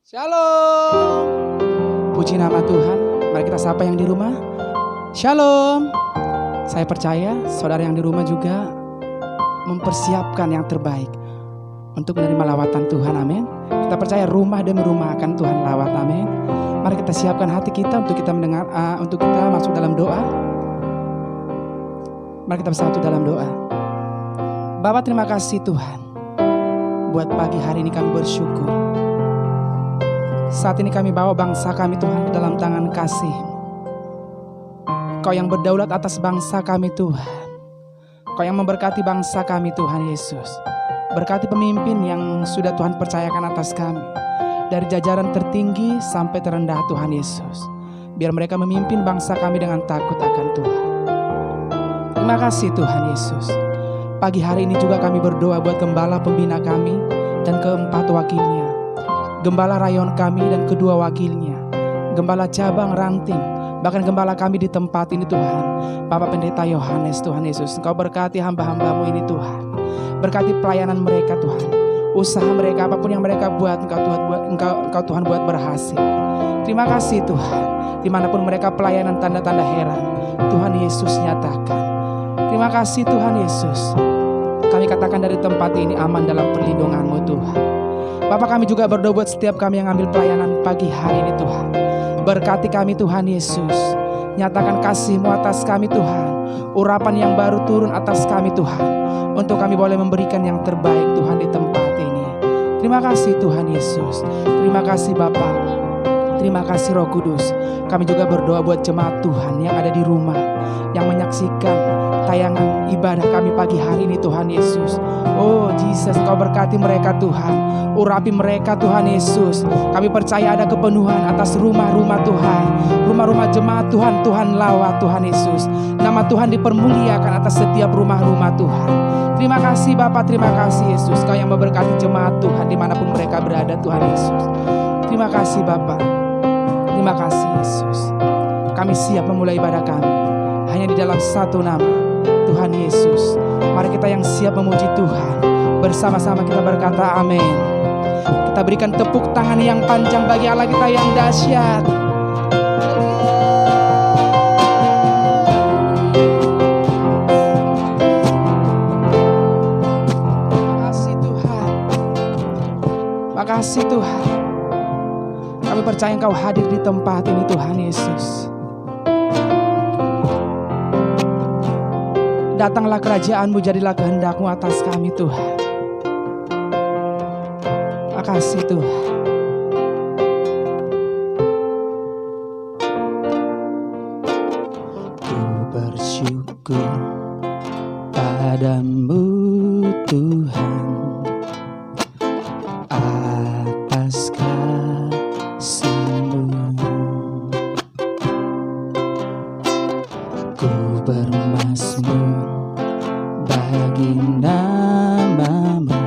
Shalom. Puji nama Tuhan. Mari kita sapa yang di rumah. Shalom. Saya percaya saudara yang di rumah juga mempersiapkan yang terbaik untuk menerima lawatan Tuhan. Amin. Kita percaya rumah demi rumah akan Tuhan lawat. Amin. Mari kita siapkan hati kita untuk kita mendengar, untuk kita masuk dalam doa. Mari kita bersatu dalam doa. Bapa, terima kasih Tuhan. Buat pagi hari ini kami bersyukur. Saat ini kami bawa bangsa kami Tuhan ke dalam tangan kasih. Kau yang berdaulat atas bangsa kami Tuhan. Kau yang memberkati bangsa kami Tuhan Yesus. Berkati pemimpin yang sudah Tuhan percayakan atas kami. Dari jajaran tertinggi sampai terendah Tuhan Yesus. Biar mereka memimpin bangsa kami dengan takut akan Tuhan. Terima kasih Tuhan Yesus. Pagi hari ini juga kami berdoa buat gembala pembina kami dan keempat wakilnya. Gembala rayon kami dan kedua wakilnya, gembala cabang ranting, bahkan gembala kami di tempat ini Tuhan. Bapak Pendeta Yohanes Tuhan Yesus, Engkau berkati hamba-hambamu ini Tuhan. Berkati pelayanan mereka Tuhan. Usaha mereka apapun yang mereka buat, Engkau Tuhan buat berhasil. Terima kasih Tuhan. Dimanapun mereka pelayanan tanda-tanda heran, Tuhan Yesus nyatakan. Terima kasih Tuhan Yesus. Kami katakan dari tempat ini aman dalam perlindungan-Mu Tuhan. Bapak, kami juga berdoa buat setiap kami yang ambil pelayanan pagi hari ini Tuhan. Berkati kami Tuhan Yesus. Nyatakan kasih-Mu atas kami Tuhan. Urapan yang baru turun atas kami Tuhan. Untuk kami boleh memberikan yang terbaik Tuhan di tempat ini. Terima kasih Tuhan Yesus. Terima kasih Bapak. Terima kasih Roh Kudus. Kami juga berdoa buat jemaat Tuhan yang ada di rumah, yang menyaksikan tayangan ibadah kami pagi hari ini Tuhan Yesus. Oh Jesus, Kau berkati mereka Tuhan. Urapi mereka Tuhan Yesus. Kami percaya ada kepenuhan atas rumah-rumah Tuhan. Rumah-rumah jemaat Tuhan, Tuhan lawat Tuhan Yesus. Nama Tuhan dipermuliakan atas setiap rumah-rumah Tuhan. Terima kasih Bapak, terima kasih Yesus. Kau yang memberkati jemaat Tuhan dimanapun mereka berada Tuhan Yesus. Terima kasih Bapak. Terima kasih Yesus. Kami siap memulai ibadah kami hanya di dalam satu nama, Tuhan Yesus. Mari kita yang siap memuji Tuhan, bersama-sama kita berkata amin. Kita berikan tepuk tangan yang panjang bagi Allah kita yang dahsyat. Makasih Tuhan. Makasih Tuhan. Kami percaya Engkau hadir di tempat ini Tuhan Yesus. Datanglah kerajaan-Mu, jadilah kehendak-Mu atas kami Tuhan. Makasih Tuhan. Ku bersyukur padamu Tuhan atas kasih-Mu. Ku bermazmur bagi nama-Mu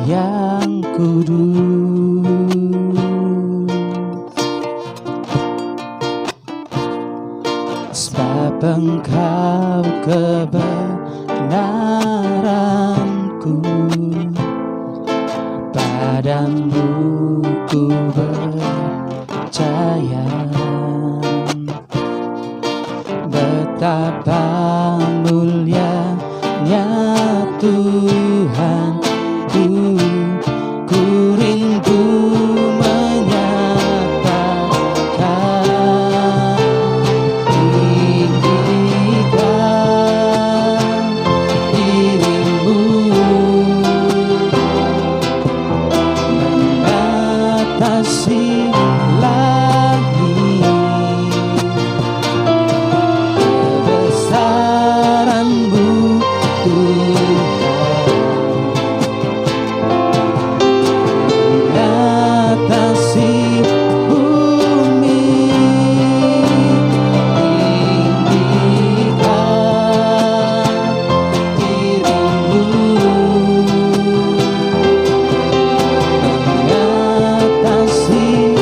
yang kudus. Sebab Engkau kebenaranku, padamu ku percaya. Betapa mulianya Tuhan, ku rindu menyatakan, tinggikan diri-Mu, mengatasi langit. Kebesaran-Mu Tuhan, mengatasi bumi. Tinggikan diri-Mu, mengatasi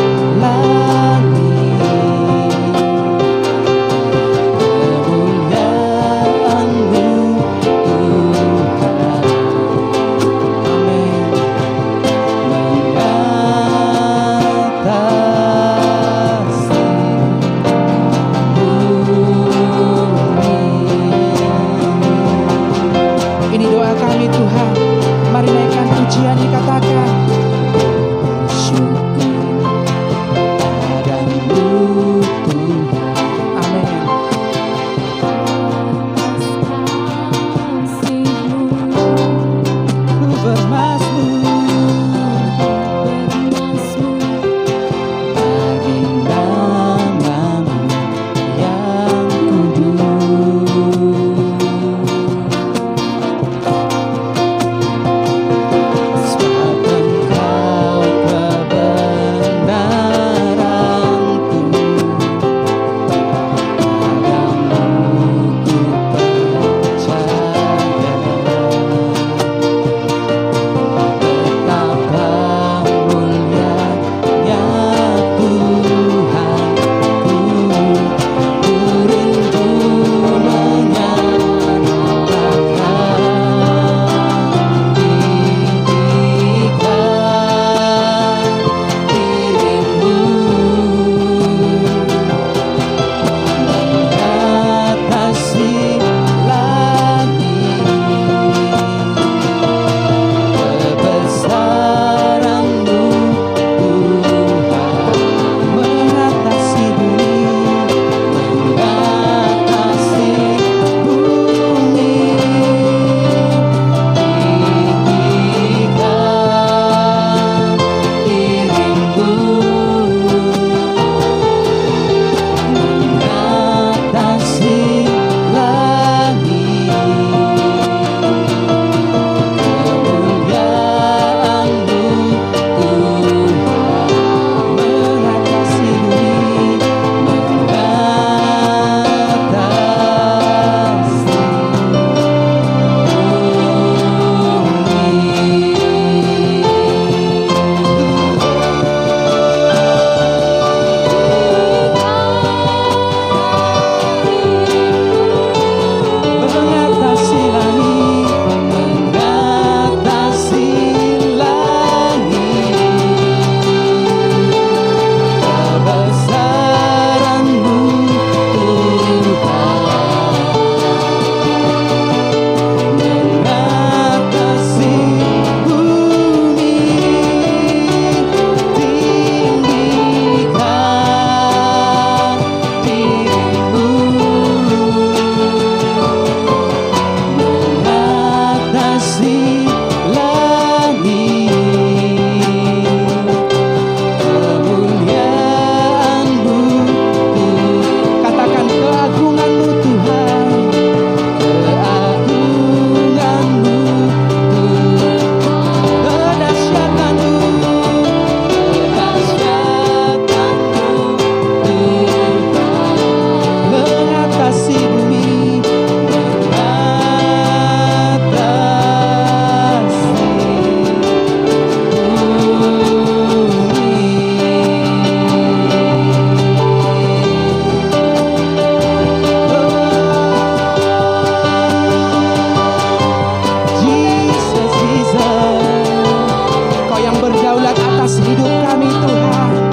atas hidup kami Tuhan.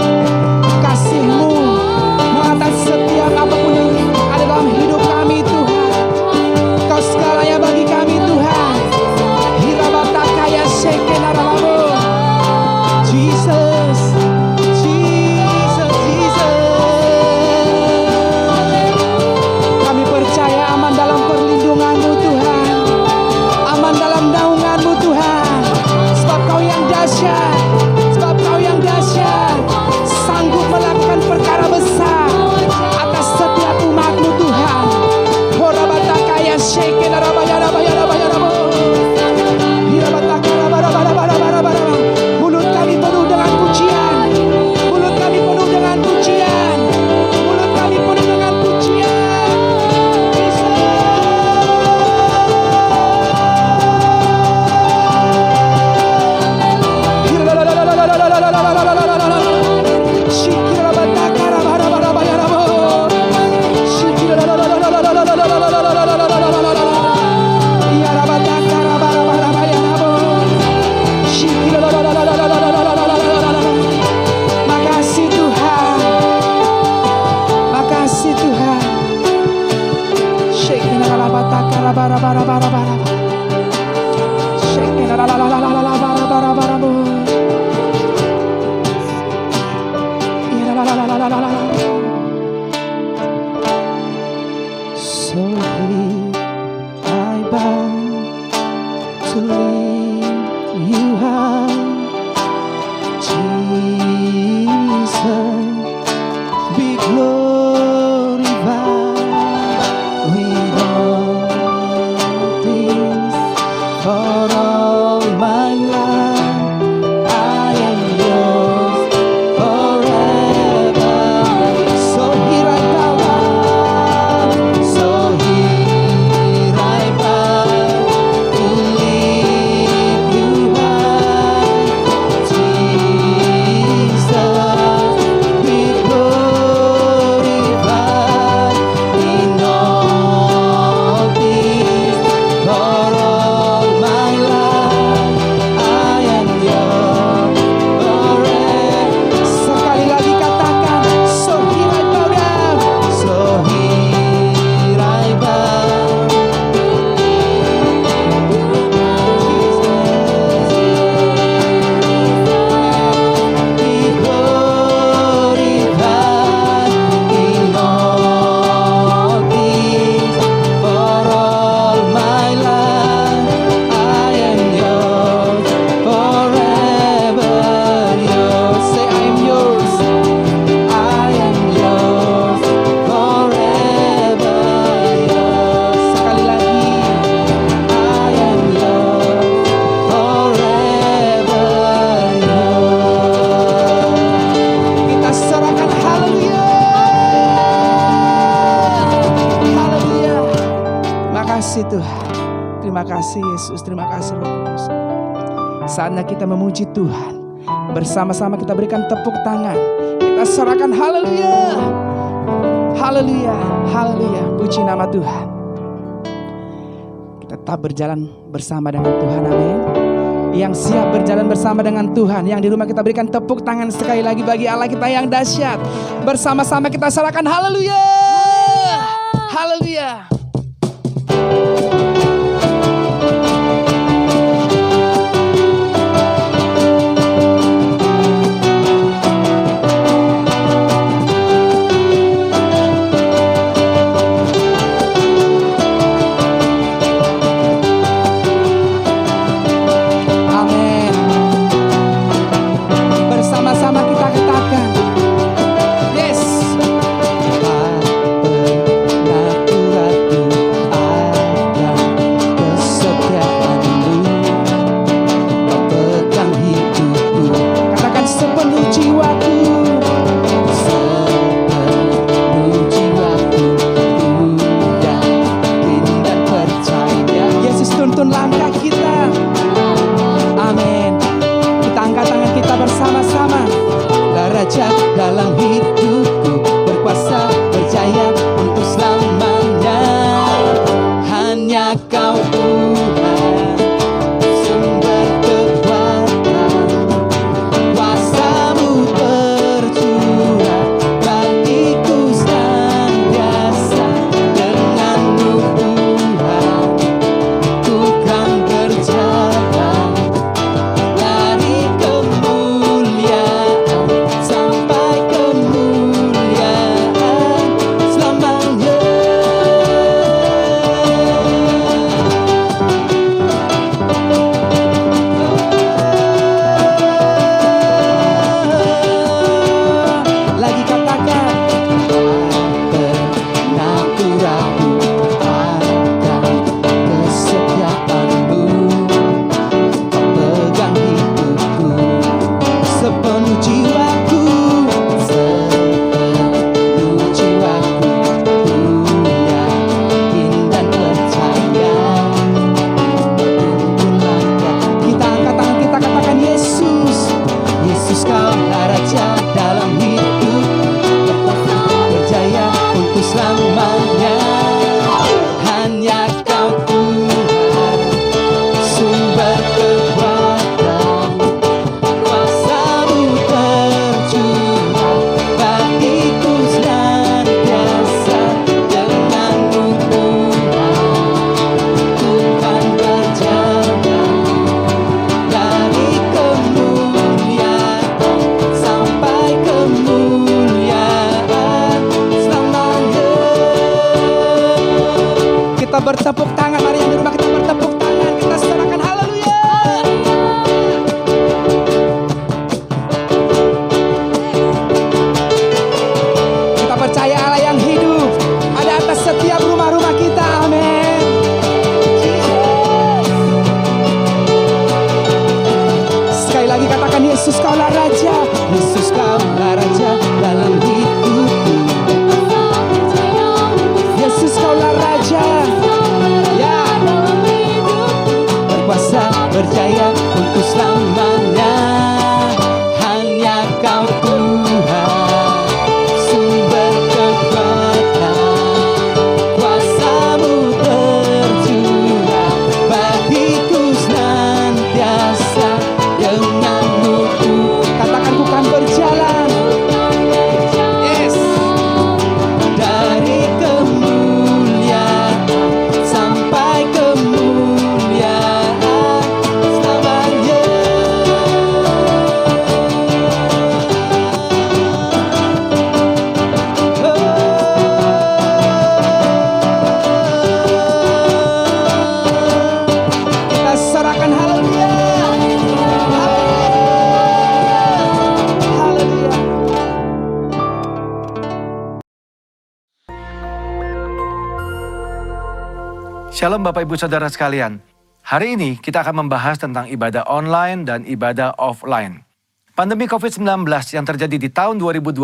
Kasih-Mu mengatasi setiap apapun yang ada dalam hidup kami Tuhan. Kau segalanya bagi kami Tuhan. Hirabatakaya shekenarabo. Jesus, Jesus, Jesus. Kami percaya aman dalam perlindungan-Mu Tuhan, aman dalam naungan-Mu Tuhan. Sebab Kau yang dahsyat, sebab Kau yang dahsyat, sanggup melakukan perkara besar atas setiap umat-Mu Tuhan. Horabatakaya shekenarabayarabayarabayarabo. Hirabatakarabarabarabarabarabaraba. Mulut kami penuh dengan pujian, mulut kami penuh dengan pujian, mulut kami penuh dengan pujian. Makasih Tuhan, makasih Tuhan. Shekinah-la-la-la-la-la-la-la-la-la-la-la-la. Shekinah-la-la-la-la-la-la-la-la-la-la-la-la. La-la-la-la-la-la-la-la. So here I bow to lift you high, Jesus, be glorified with all things. For all my life I am yours forever. So here I bow, so here I bow to lift you high, Jesus, be glorified in all things. For all my life I am yours forever. Sekali lagi katakan, so here I bow down, so here I bow. Be glorified in all things. For all my life I am yours forever. Yours, say I am yours. I am yours forever. Yours. Sekali lagi, I am yours forever. Yours. Kita serahkan haleluya. Haleluya. Terima kasih Tuhan. Terima kasih Yesus, terima kasih Roh Kudus. Saatnya kita memuji Tuhan. Bersama-sama kita berikan tepuk tangan. Kita serahkan haleluya. Haleluya, haleluya. Puji nama Tuhan. Kita tetap berjalan bersama dengan Tuhan, amin. Yang siap berjalan bersama dengan Tuhan, yang di rumah kita berikan tepuk tangan sekali lagi bagi Allah kita yang dahsyat. Bersama-sama kita serahkan haleluya. Haleluya. Amin. Bersama-sama kita katakan, yes. Tuhan, sumber kekuatan, kuasa Kaulah Raja dalam hidup, berjaya untuk selamanya. Hanya Kau Tuhan, sumber kekuatan, kuasa-Mu tercurah bagiku senantiasa. Dengan-Mu Tuhan berjalan dari kemuliaan sampai kemuliaan selamanya. Kita bertepuk tangan, mari yang di rumah kita bertepuk tangan, kita serahkan haleluya. Kita percaya Allah yang hidup ada atas setiap rumah-rumah kita, amin. Sekali lagi katakan, Yesus Kaulah Raja. Yesus Kaulah Raja dalam hidupku, Yesus Kaulah Raja. ya, berkuasa berjaya untuk selamanya. Hanya Kau Tuhan, sumber kekuatan, kuasa-Mu tercurah bagiku senantiasa. Dengan-Mu Katakan, ku kan berjalan. yes, dari kemuliaan sampai kemuliaan selamanya. Kita serahkan haleluya. Haleluya. Shalom Bapak Ibu Saudara sekalian. Hari ini kita akan membahas tentang ibadah online dan ibadah offline. Pandemi COVID-19 yang terjadi di tahun 2020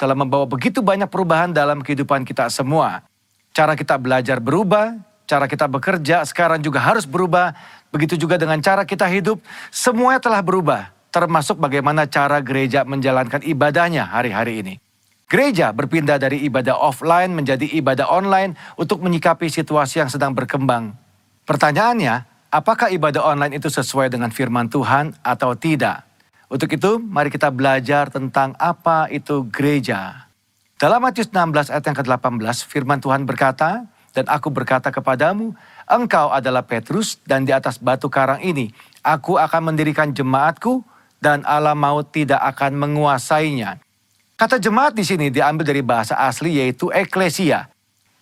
telah membawa begitu banyak perubahan dalam kehidupan kita semua. Cara kita belajar berubah, cara kita bekerja sekarang juga harus berubah. Begitu juga dengan cara kita hidup, semuanya telah berubah. Termasuk bagaimana cara gereja menjalankan ibadahnya hari-hari ini. Gereja berpindah dari ibadah offline menjadi ibadah online untuk menyikapi situasi yang sedang berkembang. Pertanyaannya, apakah ibadah online itu sesuai dengan firman Tuhan atau tidak? Untuk itu, mari kita belajar tentang apa itu gereja. Dalam Matius 16 ayat yang ke-18, firman Tuhan berkata, "Dan aku berkata kepadamu, engkau adalah Petrus, dan di atas batu karang ini, aku akan mendirikan jemaatku, dan alam maut tidak akan menguasainya." Kata jemaat di sini diambil dari bahasa asli yaitu eklesia.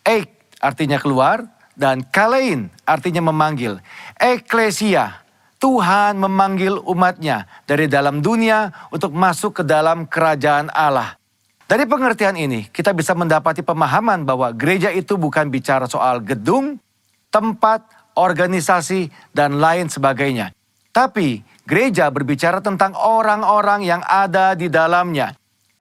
Ek artinya keluar dan kalein artinya memanggil. Eklesia, Tuhan memanggil umatnya dari dalam dunia untuk masuk ke dalam kerajaan Allah. Dari pengertian ini kita bisa mendapati pemahaman bahwa gereja itu bukan bicara soal gedung, tempat, organisasi, dan lain sebagainya. Tapi gereja berbicara tentang orang-orang yang ada di dalamnya.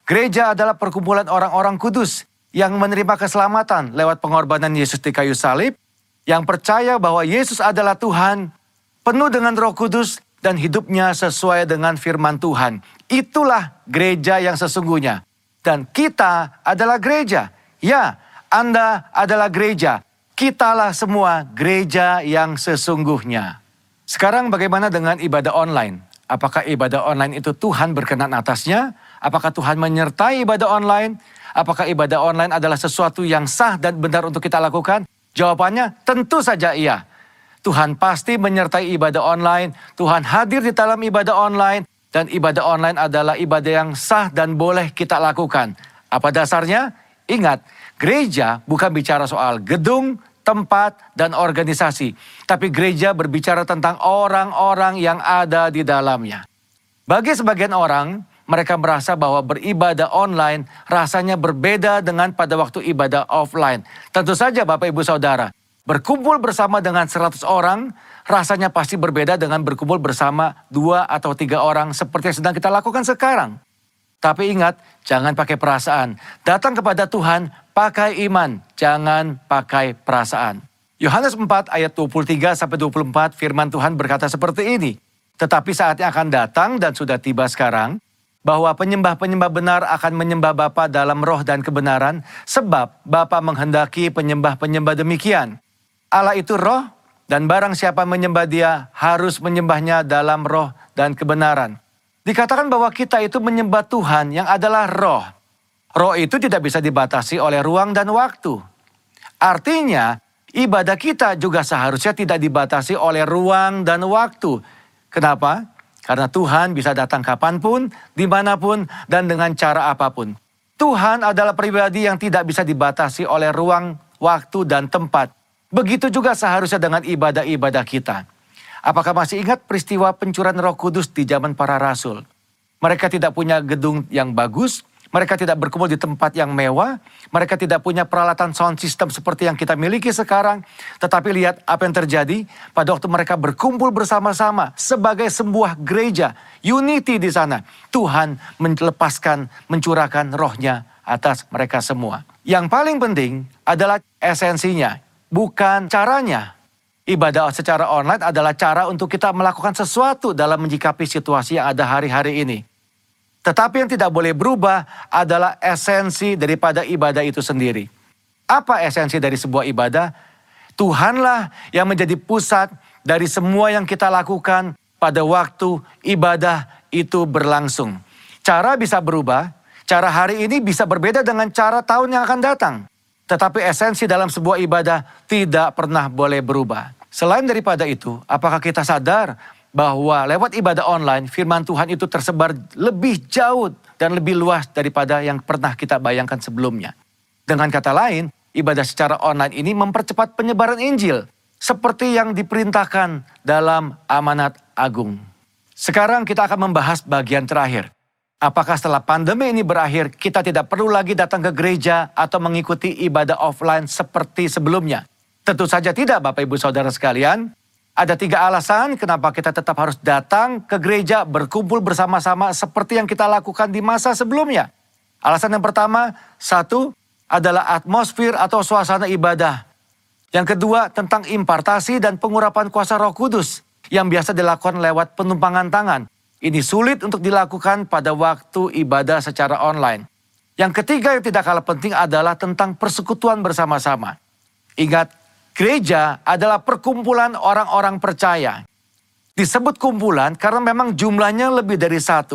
Gereja adalah perkumpulan orang-orang kudus yang menerima keselamatan lewat pengorbanan Yesus di kayu salib, yang percaya bahwa Yesus adalah Tuhan, penuh dengan Roh Kudus dan hidupnya sesuai dengan firman Tuhan. Itulah gereja yang sesungguhnya. Dan kita adalah gereja. Ya, Anda adalah gereja. Kitalah semua gereja yang sesungguhnya. Sekarang bagaimana dengan ibadah online? Apakah ibadah online itu Tuhan berkenan atasnya? Apakah Tuhan menyertai ibadah online? Apakah ibadah online adalah sesuatu yang sah dan benar untuk kita lakukan? Jawabannya tentu saja iya. Tuhan pasti menyertai ibadah online. Tuhan hadir di dalam ibadah online. Dan ibadah online adalah ibadah yang sah dan boleh kita lakukan. Apa dasarnya? Ingat, gereja bukan bicara soal gedung, tempat, dan organisasi. Tapi gereja berbicara tentang orang-orang yang ada di dalamnya. Bagi sebagian orang, mereka merasa bahwa beribadah online rasanya berbeda dengan pada waktu ibadah offline. Tentu saja Bapak Ibu Saudara, berkumpul bersama dengan 100 orang rasanya pasti berbeda dengan berkumpul bersama 2 atau 3 orang seperti yang sedang kita lakukan sekarang. Tapi ingat, jangan pakai perasaan. Datang kepada Tuhan, pakai iman, jangan pakai perasaan. Yohanes 4 ayat 23-24 firman Tuhan berkata seperti ini. Tetapi saatnya akan datang dan sudah tiba sekarang, bahwa penyembah-penyembah benar akan menyembah Bapa dalam roh dan kebenaran, sebab Bapa menghendaki penyembah-penyembah demikian. Allah itu roh, dan barang siapa menyembah Dia harus menyembahnya dalam roh dan kebenaran. Dikatakan bahwa kita itu menyembah Tuhan yang adalah roh. Roh itu tidak bisa dibatasi oleh ruang dan waktu. Artinya, ibadah kita juga seharusnya tidak dibatasi oleh ruang dan waktu. Kenapa? Karena Tuhan bisa datang kapanpun, dimanapun, dan dengan cara apapun. Tuhan adalah pribadi yang tidak bisa dibatasi oleh ruang, waktu, dan tempat. Begitu juga seharusnya dengan ibadah-ibadah kita. Apakah masih ingat peristiwa pencurahan Roh Kudus di zaman para rasul? Mereka tidak punya gedung yang bagus, mereka tidak berkumpul di tempat yang mewah, mereka tidak punya peralatan sound system seperti yang kita miliki sekarang. Tetapi lihat apa yang terjadi pada waktu mereka berkumpul bersama-sama sebagai sebuah gereja, unity di sana. Tuhan mencurahkan rohnya atas mereka semua. Yang paling penting adalah esensinya, bukan caranya. Ibadah secara online adalah cara untuk kita melakukan sesuatu dalam menyikapi situasi yang ada hari-hari ini. Tetapi yang tidak boleh berubah adalah esensi daripada ibadah itu sendiri. Apa esensi dari sebuah ibadah? Tuhanlah yang menjadi pusat dari semua yang kita lakukan pada waktu ibadah itu berlangsung. Cara bisa berubah, cara hari ini bisa berbeda dengan cara tahun yang akan datang. Tetapi esensi dalam sebuah ibadah tidak pernah boleh berubah. Selain daripada itu, apakah kita sadar bahwa lewat ibadah online, firman Tuhan itu tersebar lebih jauh dan lebih luas daripada yang pernah kita bayangkan sebelumnya. Dengan kata lain, ibadah secara online ini mempercepat penyebaran Injil, seperti yang diperintahkan dalam amanat agung. Sekarang kita akan membahas bagian terakhir. Apakah setelah pandemi ini berakhir, kita tidak perlu lagi datang ke gereja atau mengikuti ibadah offline seperti sebelumnya? Tentu saja tidak, Bapak Ibu Saudara sekalian. Ada 3 alasan kenapa kita tetap harus datang ke gereja, berkumpul bersama-sama seperti yang kita lakukan di masa sebelumnya. Alasan yang pertama, 1, adalah atmosfer atau suasana ibadah. Yang kedua, tentang impartasi dan pengurapan kuasa Roh Kudus yang biasa dilakukan lewat penumpangan tangan. Ini sulit untuk dilakukan pada waktu ibadah secara online. Yang ketiga yang tidak kalah penting adalah tentang persekutuan bersama-sama. Ingat, gereja adalah perkumpulan orang-orang percaya. Disebut kumpulan karena memang jumlahnya lebih dari 1.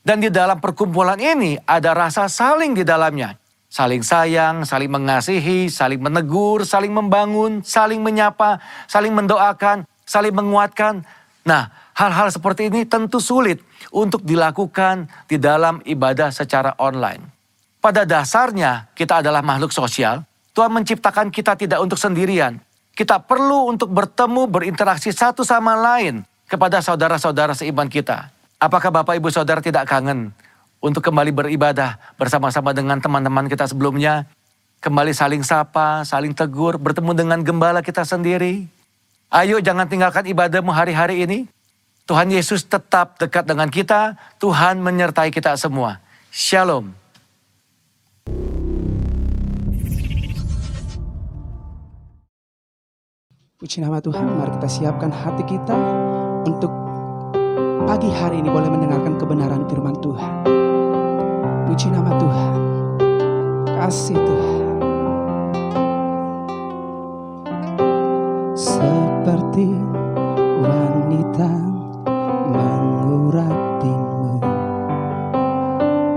Dan di dalam perkumpulan ini ada rasa saling di dalamnya. Saling sayang, saling mengasihi, saling menegur, saling membangun, saling menyapa, saling mendoakan, saling menguatkan. Nah, hal-hal seperti ini tentu sulit untuk dilakukan di dalam ibadah secara online. Pada dasarnya kita adalah makhluk sosial. Tuhan menciptakan kita tidak untuk sendirian. Kita perlu untuk bertemu, berinteraksi satu sama lain kepada saudara-saudara seiman kita. Apakah Bapak Ibu Saudara tidak kangen untuk kembali beribadah bersama-sama dengan teman-teman kita sebelumnya? Kembali saling sapa, saling tegur, bertemu dengan gembala kita sendiri. Ayo jangan tinggalkan ibadahmu hari-hari ini. Tuhan Yesus tetap dekat dengan kita. Tuhan menyertai kita semua. Shalom. Puji nama Tuhan, mari kita siapkan hati kita untuk pagi hari ini boleh mendengarkan kebenaran firman Tuhan. Puji nama Tuhan, kasih Tuhan. Seperti wanita mengurapimu,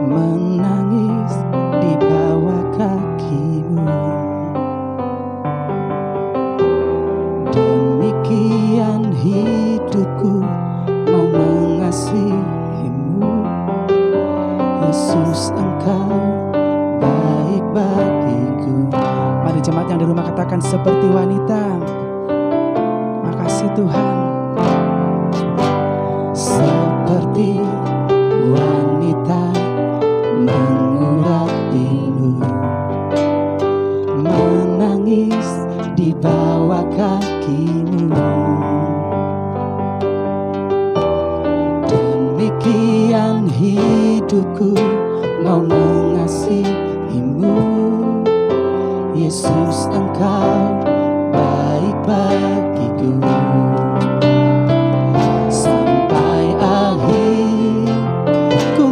menangis di bawah kakimu. Demikian hidupku mau mengasihimu, Yesus engkau baik bagiku. Mari jemaat yang di rumah katakan seperti wanita. Makasih Tuhan. Seperti wanita mengurapimu, menangis di bawah kakimu. Demikian hidupku mau mengasihimu, Yesus engkau baik bagiku. Sampai akhir ku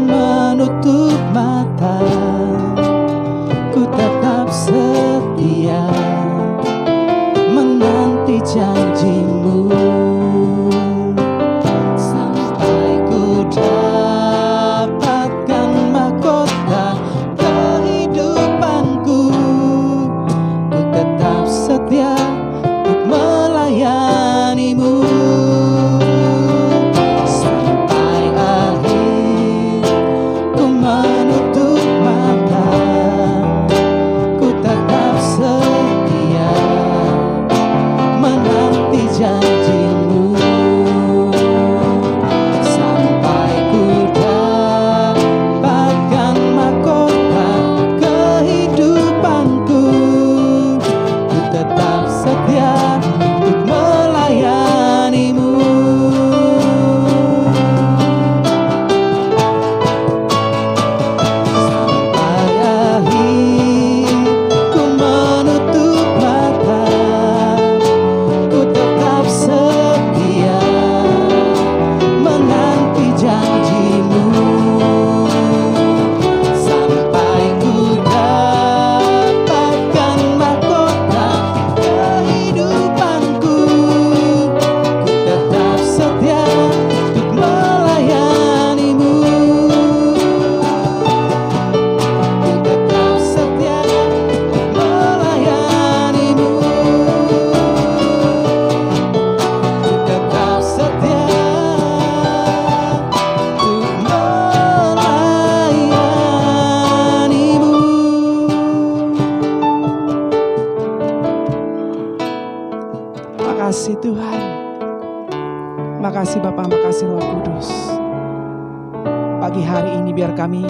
Pagi hari ini biar kami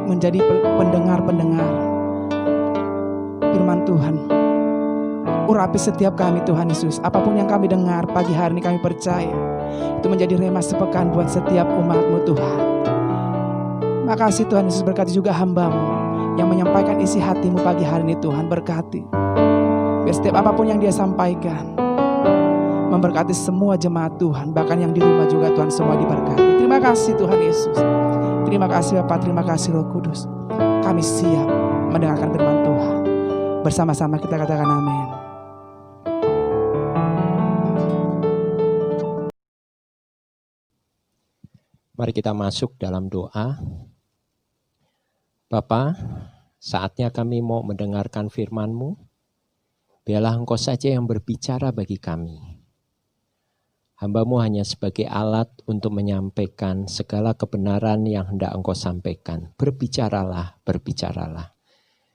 menjadi pendengar-pendengar firman Tuhan. Urapi setiap kami Tuhan Yesus. Apapun yang kami dengar pagi hari ini kami percaya itu menjadi rema sepekan buat setiap umat-Mu Tuhan. Makasih Tuhan Yesus, berkati juga hamba-Mu yang menyampaikan isi hati-Mu pagi hari ini Tuhan. Berkati biar setiap apapun yang dia sampaikan memberkati semua jemaat Tuhan. Bahkan yang di rumah juga Tuhan semua diberkati. Terima kasih Tuhan Yesus. Terima kasih Bapa, terima kasih Roh Kudus. Kami siap mendengarkan firman Tuhan. Bersama-sama kita katakan amin. Mari kita masuk dalam doa. Bapa, saatnya kami mau mendengarkan firman-Mu. Biarlah Engkau saja yang berbicara bagi kami. Hamba-Mu hanya sebagai alat untuk menyampaikan segala kebenaran yang hendak Engkau sampaikan. Berbicaralah, berbicaralah.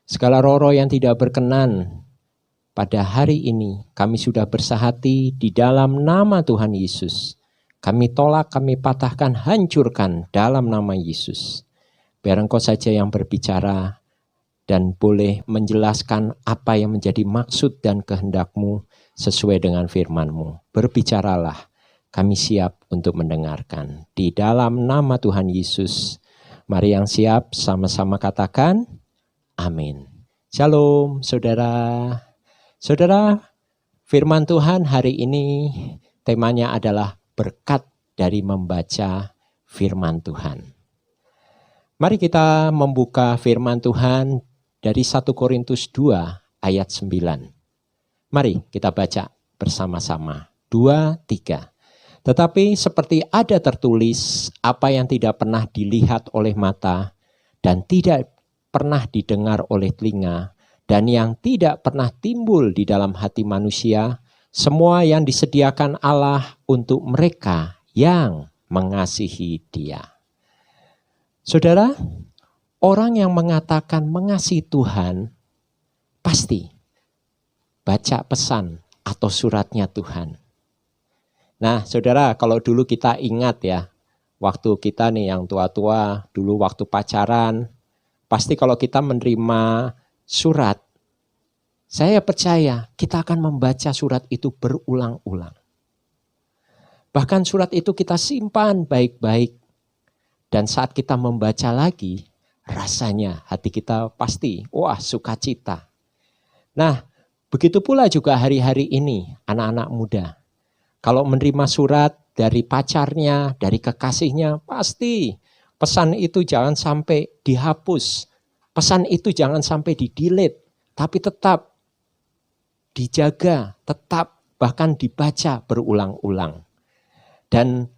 Segala roh-roh yang tidak berkenan pada hari ini, kami sudah bersahati di dalam nama Tuhan Yesus. Kami tolak, kami patahkan, hancurkan dalam nama Yesus. Biar Engkau saja yang berbicara dan boleh menjelaskan apa yang menjadi maksud dan kehendak-Mu sesuai dengan firman-Mu. Berbicaralah, kami siap untuk mendengarkan. Di dalam nama Tuhan Yesus, mari yang siap sama-sama katakan, amin. Shalom saudara. Saudara, firman Tuhan hari ini temanya adalah berkat dari membaca firman Tuhan. Mari kita membuka firman Tuhan dari 1 Korintus 2 ayat 9. Mari kita baca bersama-sama. 2, 3. Tetapi seperti ada tertulis, apa yang tidak pernah dilihat oleh mata dan tidak pernah didengar oleh telinga dan yang tidak pernah timbul di dalam hati manusia, semua yang disediakan Allah untuk mereka yang mengasihi Dia. Saudara, orang yang mengatakan mengasihi Tuhan pasti baca pesan atau suratnya Tuhan. Nah, saudara, kalau dulu kita ingat ya, waktu kita nih yang tua-tua, dulu waktu pacaran, pasti kalau kita menerima surat, saya percaya kita akan membaca surat itu berulang-ulang. Bahkan surat itu kita simpan baik-baik. Dan saat kita membaca lagi, rasanya hati kita pasti, wah sukacita. Nah, begitu pula juga hari-hari ini anak-anak muda. Kalau menerima surat dari pacarnya, dari kekasihnya, pasti pesan itu jangan sampai dihapus. Pesan itu jangan sampai di-delete, tapi tetap dijaga, tetap bahkan dibaca berulang-ulang. Dan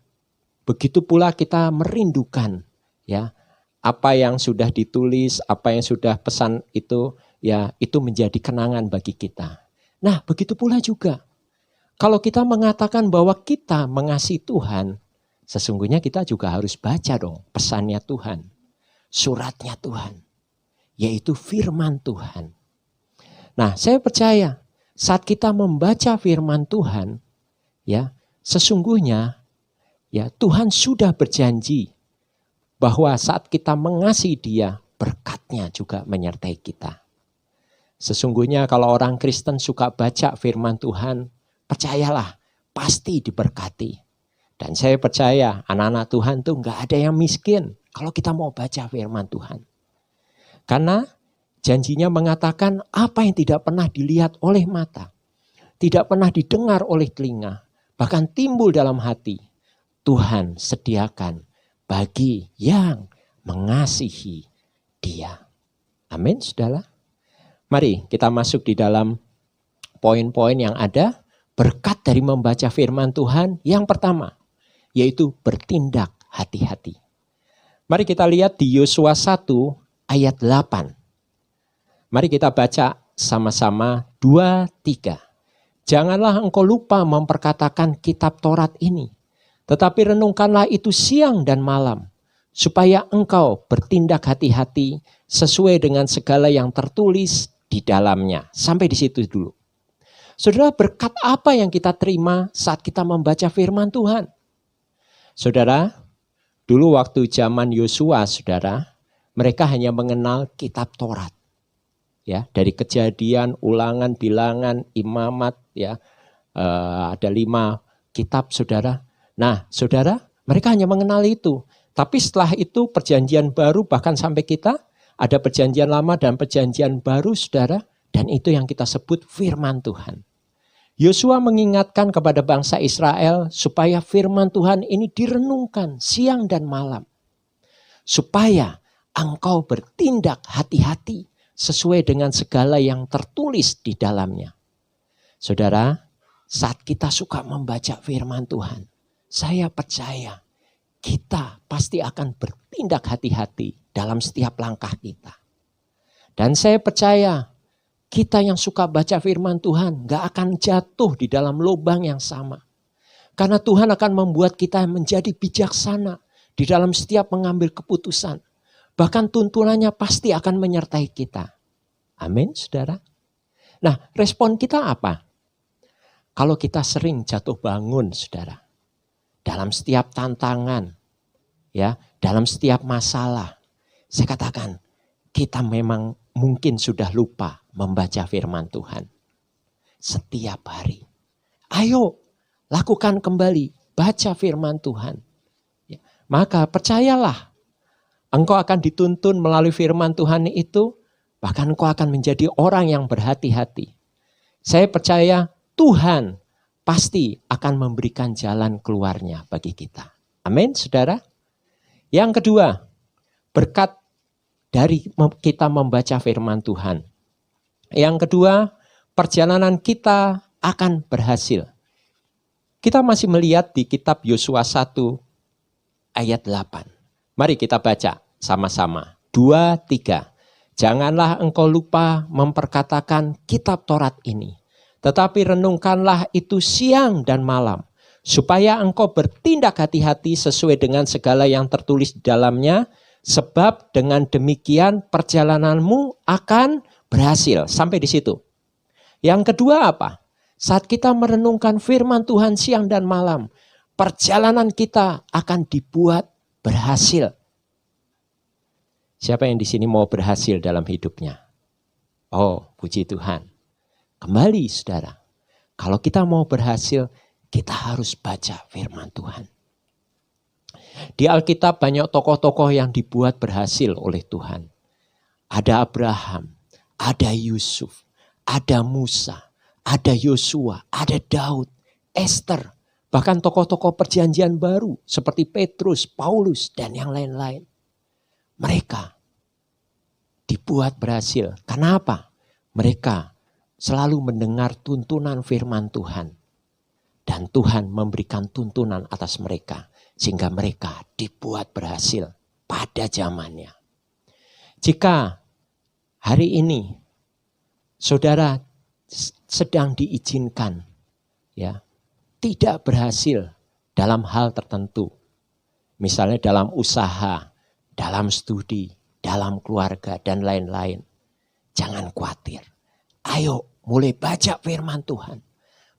begitu pula kita merindukan ya apa yang sudah ditulis, apa yang sudah pesan itu ya itu menjadi kenangan bagi kita. Nah, begitu pula juga kalau kita mengatakan bahwa kita mengasihi Tuhan, sesungguhnya kita juga harus baca dong pesannya Tuhan, suratnya Tuhan, yaitu firman Tuhan. Nah, saya percaya saat kita membaca firman Tuhan, ya, sesungguhnya ya Tuhan sudah berjanji bahwa saat kita mengasihi Dia, berkat-Nya juga menyertai kita. Sesungguhnya kalau orang Kristen suka baca firman Tuhan, percayalah pasti diberkati. Dan saya percaya anak-anak Tuhan tuh nggak ada yang miskin kalau kita mau baca firman Tuhan. Karena janjinya mengatakan apa yang tidak pernah dilihat oleh mata, tidak pernah didengar oleh telinga, bahkan timbul dalam hati, Tuhan sediakan bagi yang mengasihi Dia. Amin, saudara. Mari kita masuk di dalam poin-poin yang ada berkat dari membaca firman Tuhan. Yang pertama, yaitu bertindak hati-hati. Mari kita lihat di Yosua 1 ayat 8. Mari kita baca sama-sama 2, 3. Janganlah engkau lupa memperkatakan kitab Taurat ini, tetapi renungkanlah itu siang dan malam, supaya engkau bertindak hati-hati sesuai dengan segala yang tertulis di dalamnya. Sampai di situ dulu. Saudara, berkat apa yang kita terima saat kita membaca firman Tuhan? Saudara, Dulu waktu zaman Yosua, saudara, mereka hanya mengenal kitab Taurat. Ya, dari Kejadian, Ulangan, Bilangan, Imamat, ya, ada 5 kitab, saudara. Nah, saudara, mereka hanya mengenal itu. Tapi setelah itu perjanjian baru, bahkan sampai kita ada perjanjian lama dan perjanjian baru, saudara. Dan itu yang kita sebut firman Tuhan. Yosua mengingatkan kepada bangsa Israel supaya firman Tuhan ini direnungkan siang dan malam. Supaya engkau bertindak hati-hati sesuai dengan segala yang tertulis di dalamnya. Saudara, saat kita suka membaca firman Tuhan, saya percaya kita pasti akan bertindak hati-hati dalam setiap langkah kita. Dan saya percaya kita yang suka baca firman Tuhan gak akan jatuh di dalam lubang yang sama. Karena Tuhan akan membuat kita menjadi bijaksana di dalam setiap mengambil keputusan. Bahkan tuntunannya pasti akan menyertai kita. Amin, saudara. Nah, respon kita apa? Kalau kita sering jatuh bangun, saudara. Dalam setiap tantangan, ya, dalam setiap masalah. Saya katakan, kita memang mungkin sudah lupa membaca firman Tuhan. Setiap hari. Ayo, lakukan kembali. Baca firman Tuhan. Ya, maka percayalah. Engkau akan dituntun melalui firman Tuhan itu. Bahkan engkau akan menjadi orang yang berhati-hati. Saya percaya Tuhan pasti akan memberikan jalan keluarnya bagi kita. Amin, saudara. Yang kedua, berkat dari kita membaca firman Tuhan. Yang kedua, perjalanan kita akan berhasil. Kita masih melihat di kitab Yosua 1 ayat 8. Mari kita baca sama-sama. 2, 3. Janganlah engkau lupa memperkatakan kitab Taurat ini. Tetapi renungkanlah itu siang dan malam. Supaya engkau bertindak hati-hati sesuai dengan segala yang tertulis di dalamnya. Sebab dengan demikian perjalananmu akan berhasil. Sampai di situ. Yang kedua apa? Saat kita merenungkan firman Tuhan siang dan malam. Perjalanan kita akan dibuat berhasil. Siapa yang di sini mau berhasil dalam hidupnya? Oh, puji Tuhan. Kembali saudara. Kalau kita mau berhasil, kita harus baca firman Tuhan. Di Alkitab banyak tokoh-tokoh yang dibuat berhasil oleh Tuhan. Ada Abraham, ada Yusuf, ada Musa, ada Yosua, ada Daud, Esther. Bahkan tokoh-tokoh perjanjian baru seperti Petrus, Paulus, dan yang lain-lain. Mereka dibuat berhasil. Kenapa? Mereka selalu mendengar tuntunan firman Tuhan. Dan Tuhan memberikan tuntunan atas mereka. Sehingga mereka dibuat berhasil pada zamannya. Jika hari ini saudara sedang diizinkan ya tidak berhasil dalam hal tertentu. Misalnya dalam usaha, dalam studi, dalam keluarga dan lain-lain. Jangan khawatir. Ayo mulai baca firman Tuhan.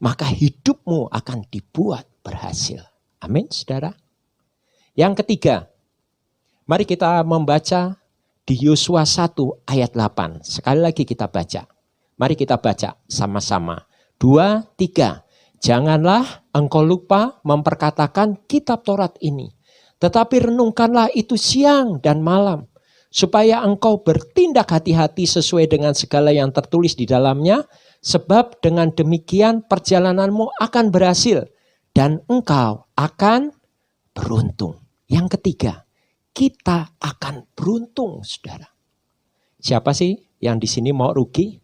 Maka hidupmu akan dibuat berhasil. Amin, saudara. Yang ketiga, mari kita membaca di Yosua 1 ayat 8. Sekali lagi kita baca. Mari kita baca sama-sama. 2, 3. Janganlah engkau lupa memperkatakan kitab Taurat ini. Tetapi renungkanlah itu siang dan malam. Supaya engkau bertindak hati-hati sesuai dengan segala yang tertulis di dalamnya. Sebab dengan demikian perjalananmu akan berhasil. Dan engkau akan beruntung. Yang ketiga, kita akan beruntung, saudara. Siapa sih yang di sini mau rugi?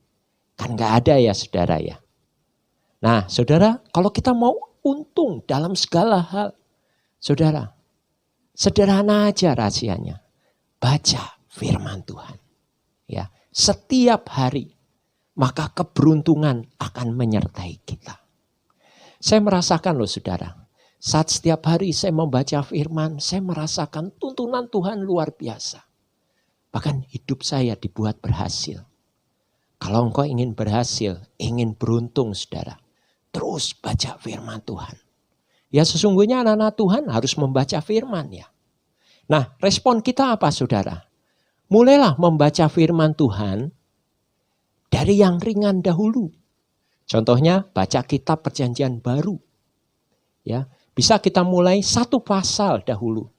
Kan gak ada ya, saudara ya. Nah, saudara, kalau kita mau untung dalam segala hal, saudara, sederhana aja rahasianya. Baca firman Tuhan. Ya, setiap hari, maka keberuntungan akan menyertai kita. Saya merasakan loh, saudara. Saat setiap hari saya membaca firman, saya merasakan tuntunan Tuhan luar biasa. Bahkan hidup saya dibuat berhasil. Kalau engkau ingin berhasil, ingin beruntung saudara, terus baca firman Tuhan. Ya sesungguhnya anak-anak Tuhan harus membaca firman ya. Nah, respon kita apa saudara? Mulailah membaca firman Tuhan dari yang ringan dahulu. Contohnya baca kitab Perjanjian Baru. Ya, bisa kita mulai satu pasal dahulu.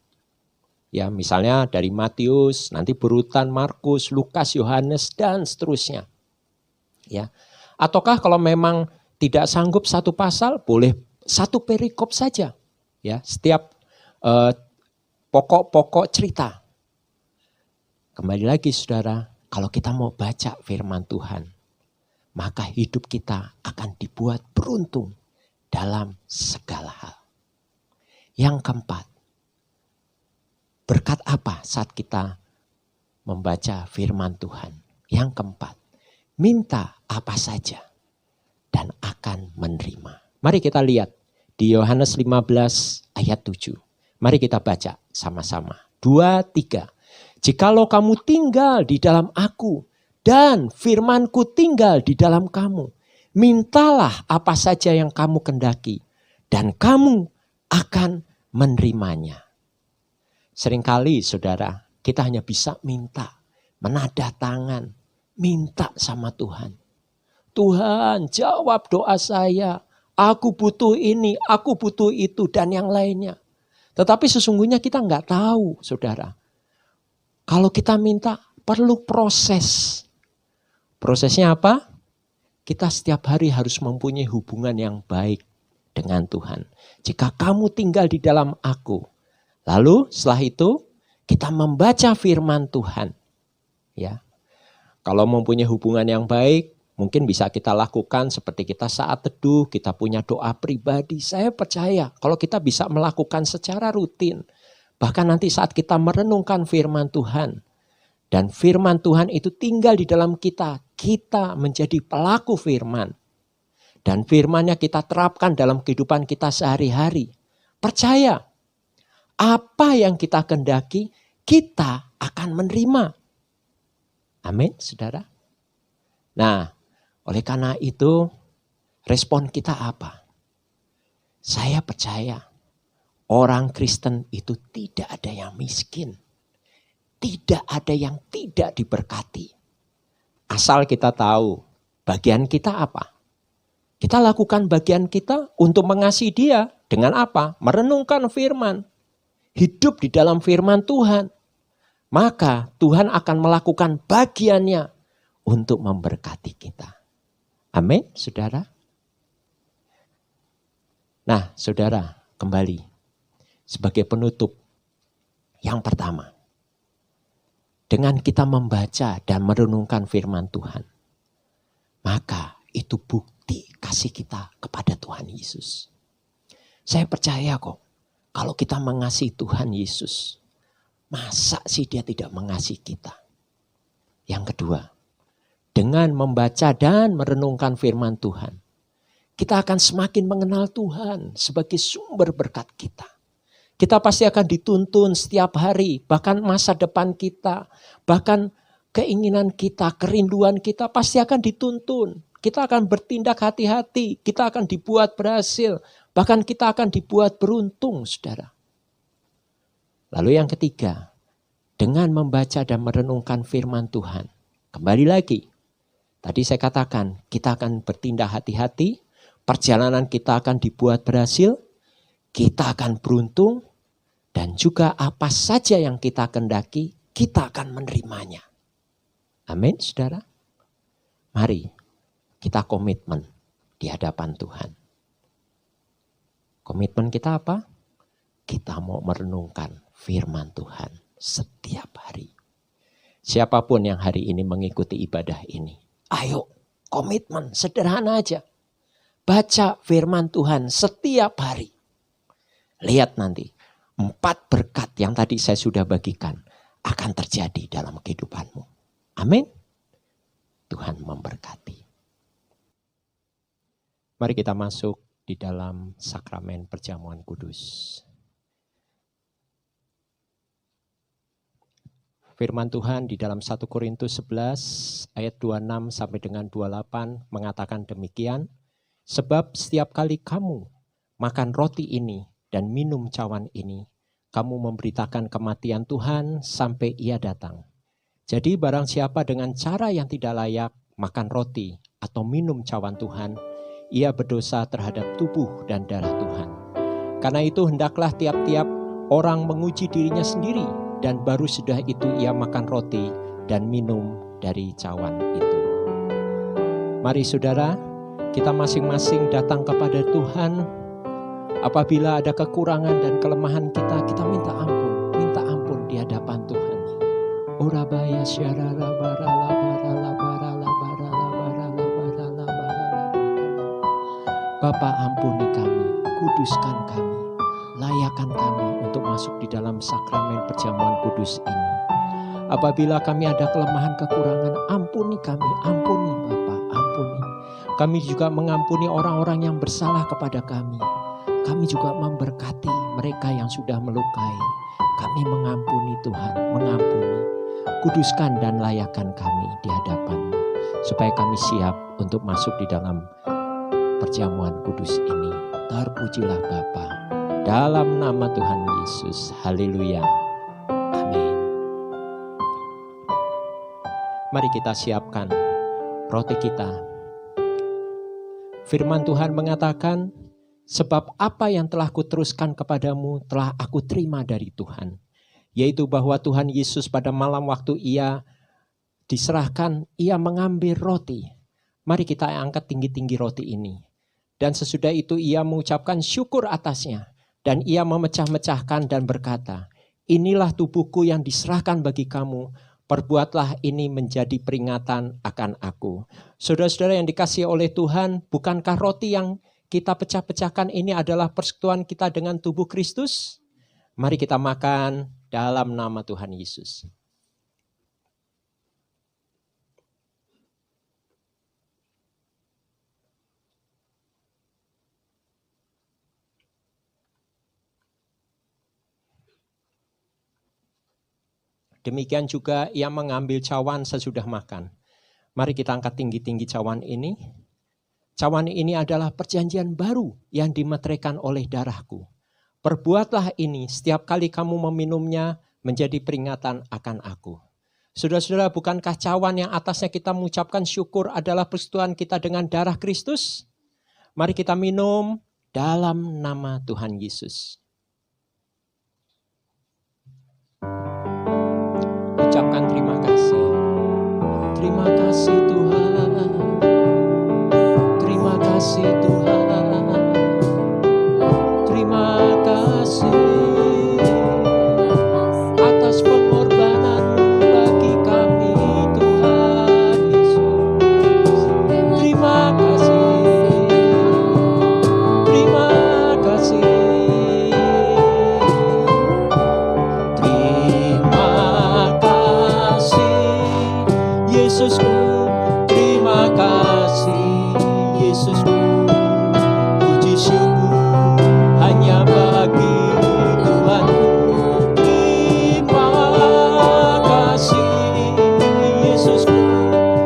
Ya, misalnya dari Matius, nanti berurutan Markus, Lukas, Yohanes dan seterusnya. Ya. Ataukah kalau memang tidak sanggup satu pasal, boleh satu perikop saja. Ya, setiap pokok-pokok cerita. Kembali lagi saudara, kalau kita mau baca firman Tuhan, maka hidup kita akan dibuat beruntung dalam segala hal. Yang keempat, berkat apa saat kita membaca firman Tuhan? Yang keempat, minta apa saja dan akan menerima. Mari kita lihat di Yohanes 15 ayat 7. Mari kita baca sama-sama. 2, 3. Jikalau kamu tinggal di dalam aku dan firmanku tinggal di dalam kamu, mintalah apa saja yang kamu kendaki dan kamu akan menerimanya. Seringkali saudara, kita hanya bisa minta, menadah tangan, minta sama Tuhan. Tuhan, jawab doa saya. Aku butuh ini, aku butuh itu dan yang lainnya. Tetapi sesungguhnya kita nggak tahu, saudara. Kalau kita minta perlu proses. Prosesnya apa? Kita setiap hari harus mempunyai hubungan yang baik dengan Tuhan. Jika kamu tinggal di dalam aku. Lalu setelah itu kita membaca firman Tuhan. Ya. Kalau mempunyai hubungan yang baik, mungkin bisa kita lakukan seperti kita saat teduh, kita punya doa pribadi. Saya percaya kalau kita bisa melakukan secara rutin. Bahkan nanti saat kita merenungkan firman Tuhan. Dan firman Tuhan itu tinggal di dalam kita. Kita menjadi pelaku firman. Dan firmannya kita terapkan dalam kehidupan kita sehari-hari. Percaya, apa yang kita kehendaki, kita akan menerima. Amin, saudara. Nah, oleh karena itu, respon kita apa? Saya percaya, orang Kristen itu tidak ada yang miskin. Tidak ada yang tidak diberkati. Asal kita tahu bagian kita apa. Kita lakukan bagian kita untuk mengasihi Dia. Dengan apa? Merenungkan firman. Hidup di dalam firman Tuhan. Maka Tuhan akan melakukan bagiannya untuk memberkati kita. Amin, saudara. Nah, saudara, kembali. Sebagai penutup, yang pertama. Dengan kita membaca dan merenungkan firman Tuhan. Maka itu bukti kasih kita kepada Tuhan Yesus. Saya percaya kok, kalau kita mengasihi Tuhan Yesus, masa sih Dia tidak mengasihi kita? Yang kedua, dengan membaca dan merenungkan firman Tuhan, kita akan semakin mengenal Tuhan sebagai sumber berkat kita. Kita pasti akan dituntun setiap hari, bahkan masa depan kita, bahkan keinginan kita, kerinduan kita pasti akan dituntun. Kita akan bertindak hati-hati, kita akan dibuat berhasil, bahkan kita akan dibuat beruntung, saudara. Lalu yang ketiga, dengan membaca dan merenungkan firman Tuhan, kembali lagi, tadi saya katakan kita akan bertindak hati-hati, perjalanan kita akan dibuat berhasil, kita akan beruntung, dan juga apa saja yang kita kehendaki, kita akan menerimanya. Amin, saudara. Mari kita komitmen di hadapan Tuhan. Komitmen kita apa? Kita mau merenungkan firman Tuhan setiap hari. Siapapun yang hari ini mengikuti ibadah ini, ayo komitmen sederhana aja. Baca firman Tuhan setiap hari. Lihat nanti, 4 berkat yang tadi saya sudah bagikan akan terjadi dalam kehidupanmu. Amin. Tuhan memberkati. Mari kita masuk di dalam sakramen perjamuan kudus. Firman Tuhan di dalam 1 Korintus 11 ayat 26 sampai dengan 28 mengatakan demikian. Sebab setiap kali kamu makan roti ini dan minum cawan ini, kamu memberitakan kematian Tuhan sampai ia datang. Jadi barang siapa dengan cara yang tidak layak makan roti atau minum cawan Tuhan, ia berdosa terhadap tubuh dan darah Tuhan. Karena itu hendaklah tiap-tiap orang menguji dirinya sendiri, dan baru sudah itu ia makan roti dan minum dari cawan itu. Mari saudara, kita masing-masing datang kepada Tuhan. Apabila ada kekurangan dan kelemahan kita, kita minta ampun di hadapan Tuhan. Orabaya syarara barala barala barala barala barala barala barala. Bapa, ampuni kami, kuduskan kami, layakkan kami untuk masuk di dalam sakramen perjamuan kudus ini. Apabila kami ada kelemahan kekurangan, ampuni kami, ampuni Bapa, ampuni. Kami juga mengampuni orang-orang yang bersalah kepada kami. Kami juga memberkati mereka yang sudah melukai. Kami mengampuni Tuhan, mengampuni. Kuduskan dan layakkan kami di hadapan-Mu, supaya kami siap untuk masuk di dalam perjamuan kudus ini. Terpujilah Bapa, dalam nama Tuhan Yesus. Haleluya. Amin. Mari kita siapkan roti kita. Firman Tuhan mengatakan, sebab apa yang telah kuteruskan kepadamu telah aku terima dari Tuhan. Yaitu bahwa Tuhan Yesus pada malam waktu ia diserahkan, ia mengambil roti. Mari kita angkat tinggi-tinggi roti ini. Dan sesudah itu ia mengucapkan syukur atasnya. Dan ia memecah-mecahkan dan berkata, inilah tubuhku yang diserahkan bagi kamu. Perbuatlah ini menjadi peringatan akan aku. Saudara-saudara yang dikasihi oleh Tuhan, bukankah roti yang kita pecah-pecahkan ini adalah persekutuan kita dengan tubuh Kristus? Mari kita makan dalam nama Tuhan Yesus. Demikian juga ia mengambil cawan sesudah makan. Mari kita angkat tinggi-tinggi cawan ini. Cawan ini adalah perjanjian baru yang dimeteraikan oleh darahku. Perbuatlah ini setiap kali kamu meminumnya menjadi peringatan akan aku. Saudara-saudara, bukankah cawan yang atasnya kita mengucapkan syukur adalah persekutuan kita dengan darah Kristus? Mari kita minum dalam nama Tuhan Yesus. Ucapkan terima kasih. Terima kasih Tuhan. Terima kasih Tuhan. Terima kasih atas pengorbanan-Mu bagi kami Tuhan Yesus. Terima kasih. Terima kasih. Terima kasih Yesusku. Terima kasih Yesusku. Puji syukur hanya bagi Tuhanku. Terima kasih Yesusku.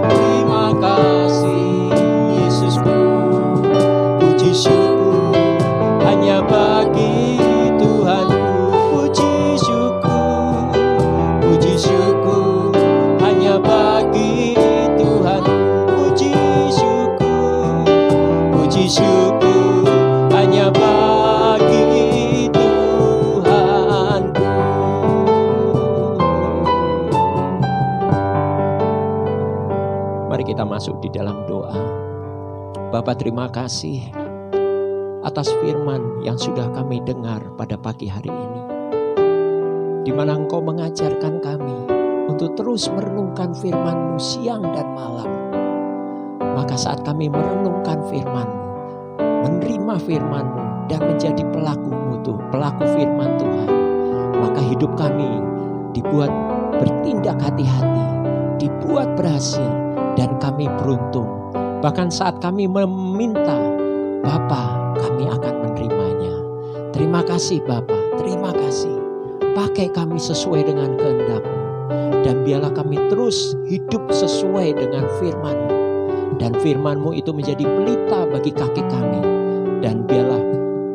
Terima kasih Yesusku. Puji syukur hanya bagi Tuhanku. Puji syukur hanya bagi Tuhanku. Puji syukur hanya bagi Tuhanku. Mari kita masuk di dalam doa. Bapa, terima kasih atas firman yang sudah kami dengar pada pagi hari ini, di mana Engkau mengajarkan kami untuk terus merenungkan firman-Mu siang dan malam. Maka saat kami merenungkan firman-Mu, menerima firman-Mu dan menjadi pelaku firman Tuhan, maka hidup kami dibuat bertindak hati-hati, dibuat berhasil, dan kami beruntung. Bahkan saat kami meminta, Bapa, kami akan menerimanya. Terima kasih Bapa, terima kasih. Pakai kami sesuai dengan kehendak-Mu, dan biarlah kami terus hidup sesuai dengan firman-Mu. Dan firman-Mu itu menjadi pelita bagi kaki kami. Dan biarlah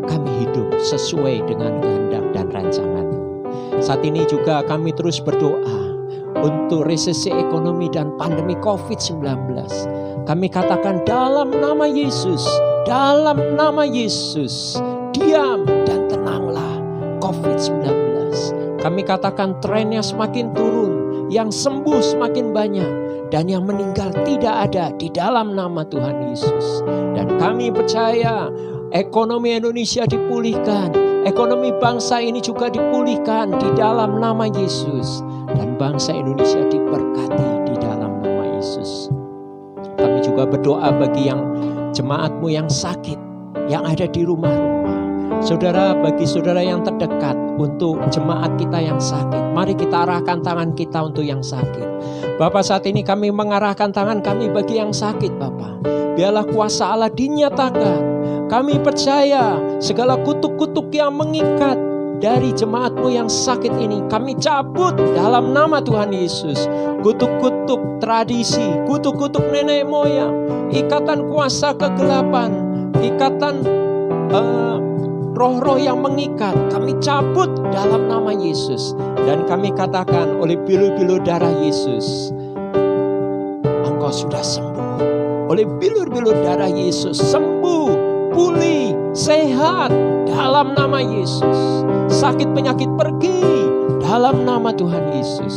kami hidup sesuai dengan kehendak dan rancangan-Mu. Saat ini juga kami terus berdoa untuk resesi ekonomi dan pandemi COVID-19. Kami katakan dalam nama Yesus, dalam nama Yesus, diam dan tenanglah COVID-19. Kami katakan trennya semakin turun, yang sembuh semakin banyak, dan yang meninggal tidak ada di dalam nama Tuhan Yesus. Dan kami percaya ekonomi Indonesia dipulihkan, ekonomi bangsa ini juga dipulihkan di dalam nama Yesus. Dan bangsa Indonesia diberkati di dalam nama Yesus. Kami juga berdoa bagi yang jemaatmu yang sakit, yang ada di rumah-rumah. Saudara, bagi saudara yang terdekat, untuk jemaat kita yang sakit, mari kita arahkan tangan kita untuk yang sakit. Bapak, saat ini kami mengarahkan tangan kami bagi yang sakit, Bapak. Biarlah kuasa Allah dinyatakan. Kami percaya segala kutuk-kutuk yang mengikat dari jemaatmu yang sakit ini, kami cabut dalam nama Tuhan Yesus. Kutuk-kutuk tradisi, kutuk-kutuk nenek moyang, ikatan kuasa kegelapan, ikatan roh-roh yang mengikat, kami cabut dalam nama Yesus. Dan kami katakan oleh bilur-bilur darah Yesus, engkau sudah sembuh. Oleh bilur-bilur darah Yesus, sembuh, pulih, sehat dalam nama Yesus. Sakit penyakit pergi dalam nama Tuhan Yesus.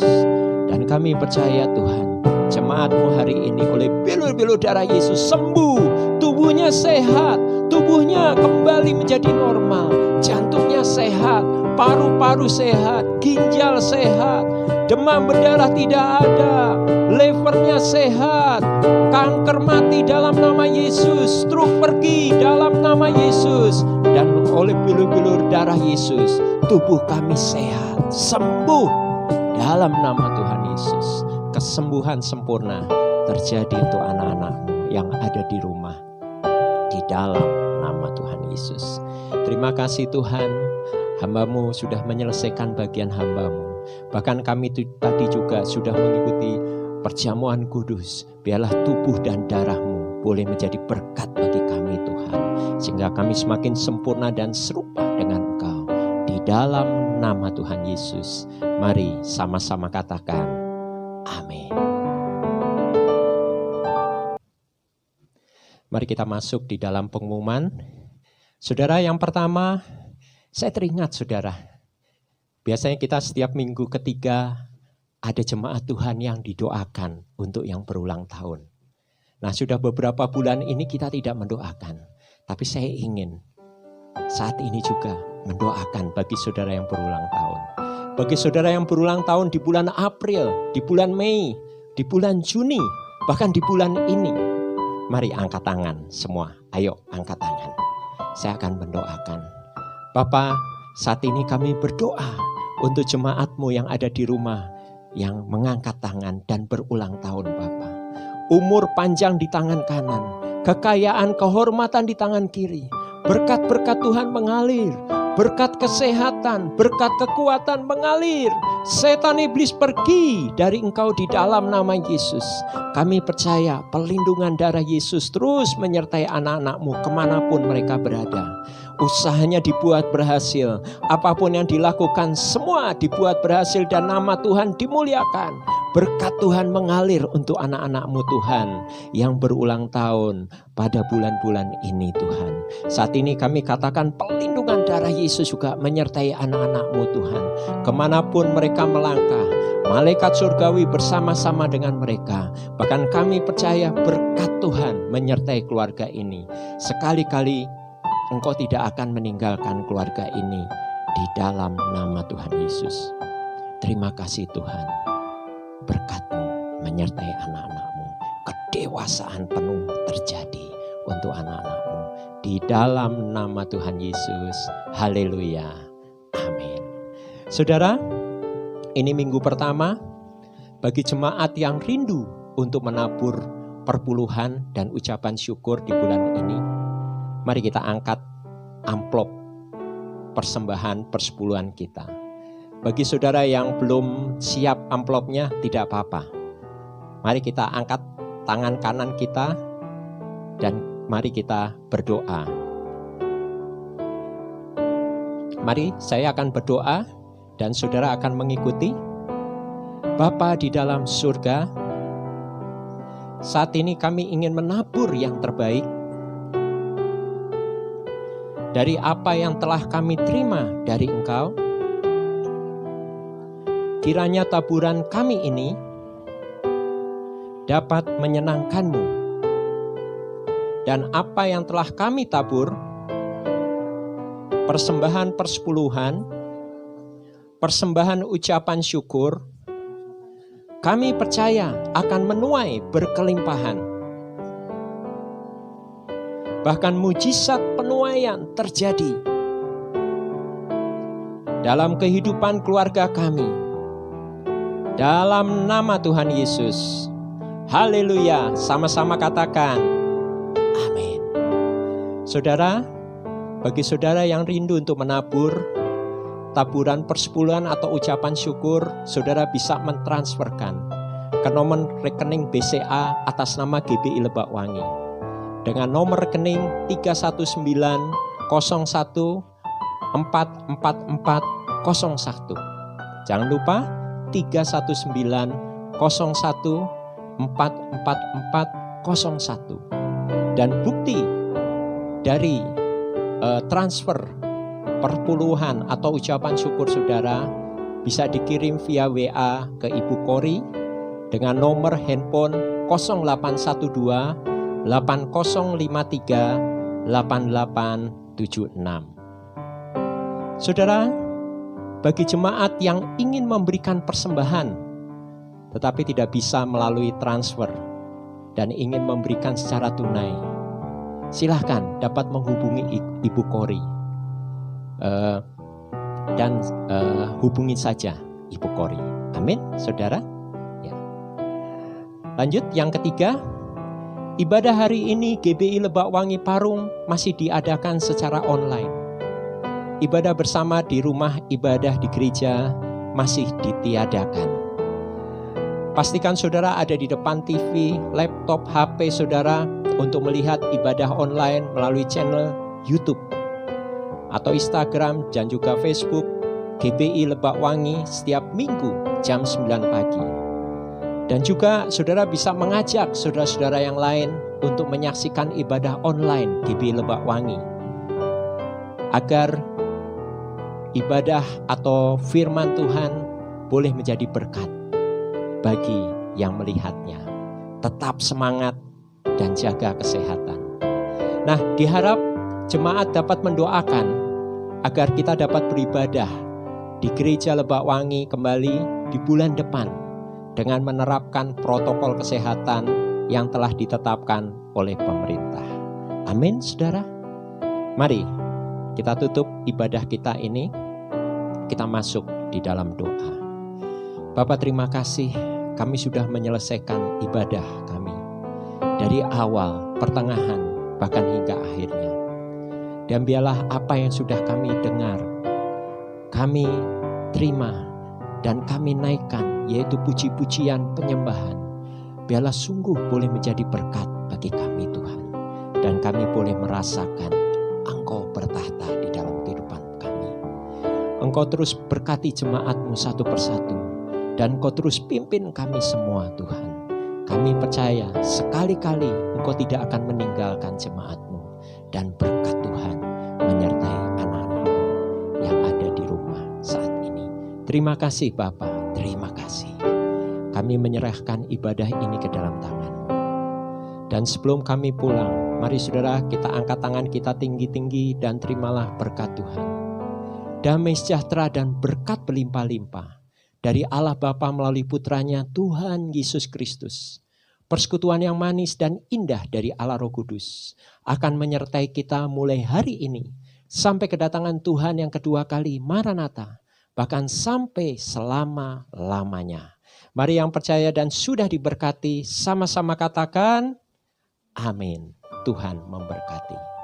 Dan kami percaya Tuhan, jemaatmu hari ini oleh bilur-bilur darah Yesus sembuh, tubuhnya sehat, tubuhnya kembali menjadi normal, jantungnya sehat, paru-paru sehat, ginjal sehat, demam berdarah tidak ada, levernya sehat, kanker mati dalam nama Yesus, stroke pergi dalam nama Yesus. Dan oleh bilur-bilur darah Yesus, tubuh kami sehat, sembuh dalam nama Tuhan Yesus. Kesembuhan sempurna terjadi untuk anak-anakmu yang ada di rumah, di dalam nama Tuhan Yesus. Terima kasih Tuhan, hamba-Mu sudah menyelesaikan bagian hamba-Mu. Bahkan kami tadi juga sudah mengikuti perjamuan kudus. Biarlah tubuh dan darah-Mu boleh menjadi berkat bagi kami Tuhan, sehingga kami semakin sempurna dan serupa dengan Engkau. Di dalam nama Tuhan Yesus, mari sama-sama katakan amin. Mari kita masuk di dalam pengumuman. Saudara, yang pertama, saya teringat saudara, biasanya kita setiap minggu ketiga ada jemaat Tuhan yang didoakan untuk yang berulang tahun. Nah, sudah beberapa bulan ini kita tidak mendoakan, tapi saya ingin saat ini juga mendoakan bagi saudara yang berulang tahun. Bagi saudara yang berulang tahun di bulan April, di bulan Mei, di bulan Juni, bahkan di bulan ini. Mari angkat tangan semua, ayo angkat tangan. Saya akan mendoakan. Bapa, saat ini kami berdoa untuk jemaat-Mu yang ada di rumah, yang mengangkat tangan dan berulang tahun Bapa. Umur panjang di tangan kanan, kekayaan, kehormatan di tangan kiri. Berkat-berkat Tuhan mengalir, berkat kesehatan, berkat kekuatan mengalir. Setan iblis pergi dari engkau di dalam nama Yesus. Kami percaya perlindungan darah Yesus terus menyertai anak-anak-Mu kemanapun mereka berada. Usahanya dibuat berhasil, apapun yang dilakukan semua dibuat berhasil dan nama Tuhan dimuliakan. Berkat Tuhan mengalir untuk anak-anak-Mu Tuhan yang berulang tahun pada bulan-bulan ini Tuhan. Saat ini kami katakan perlindungan darah Yesus juga menyertai anak-anak-Mu Tuhan. Kemanapun mereka melangkah, malaikat surgawi bersama-sama dengan mereka. Bahkan kami percaya berkat Tuhan menyertai keluarga ini. Sekali-kali Engkau tidak akan meninggalkan keluarga ini di dalam nama Tuhan Yesus. Terima kasih Tuhan. Berkat-Mu menyertai anak-anak-Mu. Kedewasaan penuh terjadi untuk anak-anak-Mu. Di dalam nama Tuhan Yesus. Haleluya. Amin. Saudara, ini minggu pertama bagi jemaat yang rindu untuk menabur perpuluhan dan ucapan syukur di bulan ini. Mari kita angkat amplop persembahan persepuluhan kita. Bagi saudara yang belum siap amplopnya, tidak apa-apa. Mari kita angkat tangan kanan kita dan mari kita berdoa. Mari saya akan berdoa dan saudara akan mengikuti. Bapa di dalam surga, saat ini kami ingin menabur yang terbaik dari apa yang telah kami terima dari Engkau. Kiranya taburan kami ini dapat menyenangkan-Mu, dan apa yang telah kami tabur, persembahan persepuluhan, persembahan ucapan syukur, kami percaya akan menuai berkelimpahan. Bahkan mujizat penuaian terjadi dalam kehidupan keluarga kami. Dalam nama Tuhan Yesus. Haleluya. Sama-sama katakan amin. Saudara, bagi saudara yang rindu untuk menabur taburan persepuluhan atau ucapan syukur, saudara bisa mentransferkan ke nomor rekening BCA atas nama GBI Lebak Wangi dengan nomor rekening 31901444401. Jangan lupa 31901444401. Dan bukti dari transfer perpuluhan atau ucapan syukur saudara bisa dikirim via WA ke Ibu Kori dengan nomor handphone 0812 8053 8876. Saudara, bagi jemaat yang ingin memberikan persembahan tetapi tidak bisa melalui transfer dan ingin memberikan secara tunai, silahkan dapat menghubungi Ibu Kori. Dan hubungi saja Ibu Kori. Amin, saudara. Ya. Lanjut, yang ketiga, ibadah hari ini GBI Lebak Wangi Parung masih diadakan secara online. Ibadah bersama di rumah ibadah di gereja masih ditiadakan. Pastikan saudara ada di depan TV, laptop, HP saudara untuk melihat ibadah online melalui channel YouTube atau Instagram dan juga Facebook GBI Lebak Wangi setiap minggu jam 9 pagi. Dan juga saudara bisa mengajak saudara-saudara yang lain untuk menyaksikan ibadah online GBI Lebak Wangi, agar ibadah atau firman Tuhan boleh menjadi berkat bagi yang melihatnya. Tetap semangat dan jaga kesehatan. Nah, diharap jemaat dapat mendoakan agar kita dapat beribadah di Gereja Lebak Wangi kembali di bulan depan dengan menerapkan protokol kesehatan yang telah ditetapkan oleh pemerintah. Amin, saudara. Mari kita tutup ibadah kita ini, kita masuk di dalam doa. Bapa, terima kasih kami sudah menyelesaikan ibadah kami dari awal, pertengahan, bahkan hingga akhirnya. Dan biarlah apa yang sudah kami dengar, kami terima dan kami naikkan, yaitu puji-pujian penyembahan. Biarlah sungguh boleh menjadi berkat bagi kami Tuhan. Dan kami boleh merasakan Engkau bertahta di dalam kehidupan kami. Engkau terus berkati jemaat-Mu satu persatu. Dan Engkau terus pimpin kami semua Tuhan. Kami percaya sekali-kali Engkau tidak akan meninggalkan jemaat-Mu. Dan berkat Tuhan menyertai anak-anak yang ada di rumah saat ini. Terima kasih Bapa, terima kasih. Kami menyerahkan ibadah ini ke dalam tangan. Dan sebelum kami pulang, mari saudara kita angkat tangan kita tinggi-tinggi dan terimalah berkat Tuhan. Damai sejahtera dan berkat berlimpah-limpah dari Allah Bapa melalui putranya Tuhan Yesus Kristus. Persekutuan yang manis dan indah dari Allah Roh Kudus akan menyertai kita mulai hari ini sampai kedatangan Tuhan yang kedua kali, Maranatha, bahkan sampai selama-lamanya. Mari yang percaya dan sudah diberkati sama-sama katakan amin. Tuhan memberkati.